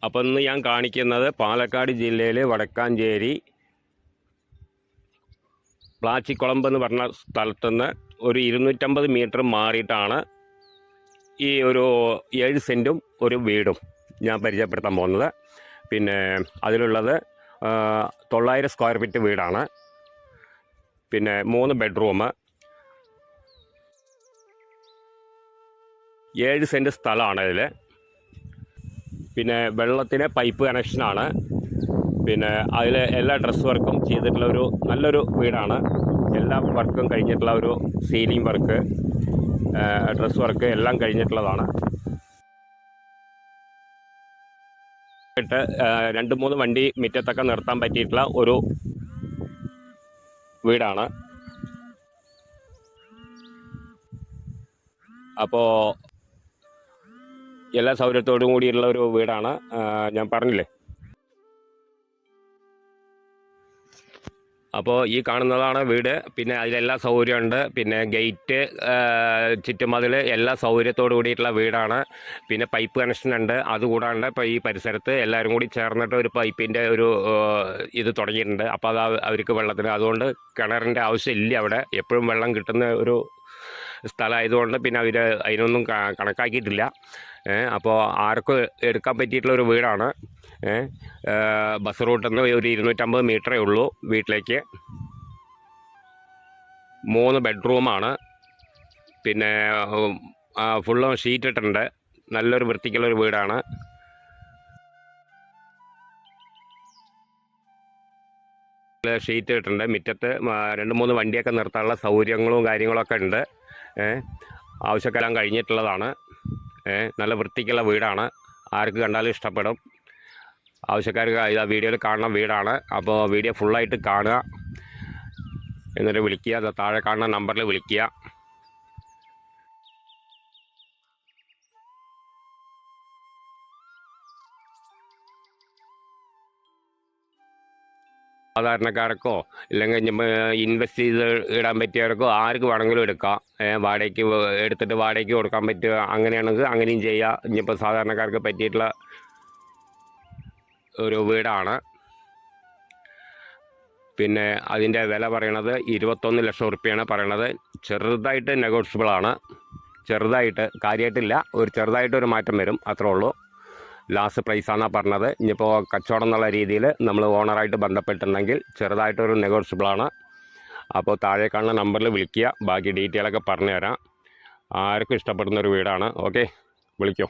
അപ്പോൾ ഇന്ന് ഞാൻ കാണിക്കുന്നത് പാലക്കാട് ജില്ലയിലെ വടക്കാഞ്ചേരി പ്ലാച്ചിക്കുളമ്പ് എന്ന് പറഞ്ഞ സ്ഥലത്തുനിന്ന് ഒരു 250 മീറ്റർ മാറിയിട്ടാണ് ഈ ഒരു 7 സെൻറ്റും ഒരു വീടും ഞാൻ പരിചയപ്പെടുത്താൻ പോകുന്നത്. പിന്നെ അതിലുള്ളത് 900 സ്ക്വയർ ഫീറ്റ് വീടാണ്. പിന്നെ 3 ബെഡ്റൂം, 7 സെൻറ്റ് സ്ഥലമാണ് ഇതിൽ. പിന്നെ വെള്ളത്തിന് പൈപ്പ് കണക്ഷനാണ്. പിന്നെ അതിൽ എല്ലാ ഡ്രസ് വർക്കും ചെയ്തിട്ടുള്ള ഒരു നല്ലൊരു വീടാണ്. എല്ലാ വർക്കും കഴിഞ്ഞിട്ടുള്ള ഒരു സീലിംഗ് വർക്ക്, ഡ്രസ് വർക്ക് എല്ലാം കഴിഞ്ഞിട്ടുള്ളതാണ്. 2-3 വണ്ടി മുറ്റത്തൊക്കെ നിർത്താൻ പറ്റിയിട്ടുള്ള ഒരു വീടാണ്. അപ്പോൾ എല്ലാ സൗകര്യത്തോടും കൂടിയുള്ള ഒരു വീടാണ്. ഞാൻ പറഞ്ഞില്ലേ. അപ്പോൾ ഈ കാണുന്നതാണ് വീട്. പിന്നെ അതിലെല്ലാ സൗകര്യമുണ്ട്. പിന്നെ ഗേറ്റ്, ചുറ്റുമതിൽ എല്ലാ സൗകര്യത്തോടു കൂടിയിട്ടുള്ള വീടാണ്. പിന്നെ പൈപ്പ് കണക്ഷൻ ഉണ്ട്. അതുകൂടാണ്ട് ഇപ്പോൾ ഈ പരിസരത്ത് എല്ലാവരും കൂടി ചേർന്നിട്ട് ഒരു പൈപ്പിൻ്റെ ഒരു ഇത് തുടങ്ങിയിട്ടുണ്ട്. അപ്പോൾ അത് അവർക്ക് വെള്ളത്തിന്, അതുകൊണ്ട് കിണറിൻ്റെ ആവശ്യമില്ല. അവിടെ എപ്പോഴും വെള്ളം കിട്ടുന്ന ഒരു സ്ഥലമായതുകൊണ്ട് പിന്നെ അവർ അതിനൊന്നും കണക്കാക്കിയിട്ടില്ല. അപ്പോൾ ആർക്കും എടുക്കാൻ പറ്റിയിട്ടുള്ളൊരു വീടാണ്. ബസ് റൂട്ടിൽ നിന്ന് ഒരു 250 മീറ്ററേ ഉള്ളൂ വീട്ടിലേക്ക്. 3 ബെഡ്റൂമാണ്. പിന്നെ ഫുള്ളും ഷീറ്റ് ഇട്ടിട്ടുണ്ട്. നല്ലൊരു വൃത്തിക്കുള്ളൊരു വീടാണ്. ഷീറ്റ് ഇട്ടിട്ടുണ്ട്. മുറ്റത്ത് 2-3 വണ്ടിയൊക്കെ നിർത്താനുള്ള സൗകര്യങ്ങളും കാര്യങ്ങളൊക്കെ ഉണ്ട്. ആവശ്യക്കാരെല്ലാം കഴിഞ്ഞിട്ടുള്ളതാണ്. നല്ല വൃത്തിക്കുള്ള വീടാണ്. ആർക്ക് കണ്ടാലും ഇഷ്ടപ്പെടും. ആവശ്യക്കാർക്ക് ഇതാ വീഡിയോയിൽ കാണുന്ന വീടാണ്. അപ്പോൾ വീഡിയോ ഫുള്ളായിട്ട് കാണുക, എന്നിട്ട് വിളിക്കുക. താഴെ കാണുന്ന നമ്പറിൽ വിളിക്കുക. സാധാരണക്കാർക്കോ ഇല്ലെങ്കിൽ ഇൻവെസ്റ്റ് ചെയ്ത് ഇടാൻ പറ്റിയവർക്കോ ആർക്ക് വേണമെങ്കിലും എടുക്കാം. വാടകയ്ക്ക് എടുത്തിട്ട് വാടകയ്ക്ക് കൊടുക്കാൻ പറ്റുക, അങ്ങനെയാണെങ്കിൽ അങ്ങനെയും ചെയ്യാം. ഇനിയിപ്പോൾ സാധാരണക്കാർക്ക് പറ്റിയിട്ടുള്ള ഒരു വീടാണ്. പിന്നെ അതിൻ്റെ വില പറയണത് 21 ലക്ഷം റുപ്യയാണ് പറയണത്. ചെറുതായിട്ട് നെഗോഷ്യബിളാണ്. ചെറുതായിട്ട്, കാര്യമായിട്ടില്ല, ഒരു ചെറുതായിട്ടൊരു മാറ്റം വരും, അത്രേ ഉള്ളൂ. ലാസ്റ്റ് പ്രൈസാണെന്നാണ് പറഞ്ഞത്. ഇനിയിപ്പോൾ കച്ചവടം എന്നുള്ള രീതിയിൽ നമ്മൾ ഓണറായിട്ട് ബന്ധപ്പെട്ടിട്ടുണ്ടെങ്കിൽ ചെറുതായിട്ടൊരു നെഗോഷ്യബിളാണ്. അപ്പോൾ താഴെ കാണുന്ന നമ്പറിൽ വിളിക്കുക. ബാക്കി ഡീറ്റെയിലൊക്കെ പറഞ്ഞു തരാം. ആർക്കും ഇഷ്ടപ്പെടുന്നൊരു വീടാണ്. ഓക്കെ, വിളിക്കൂ.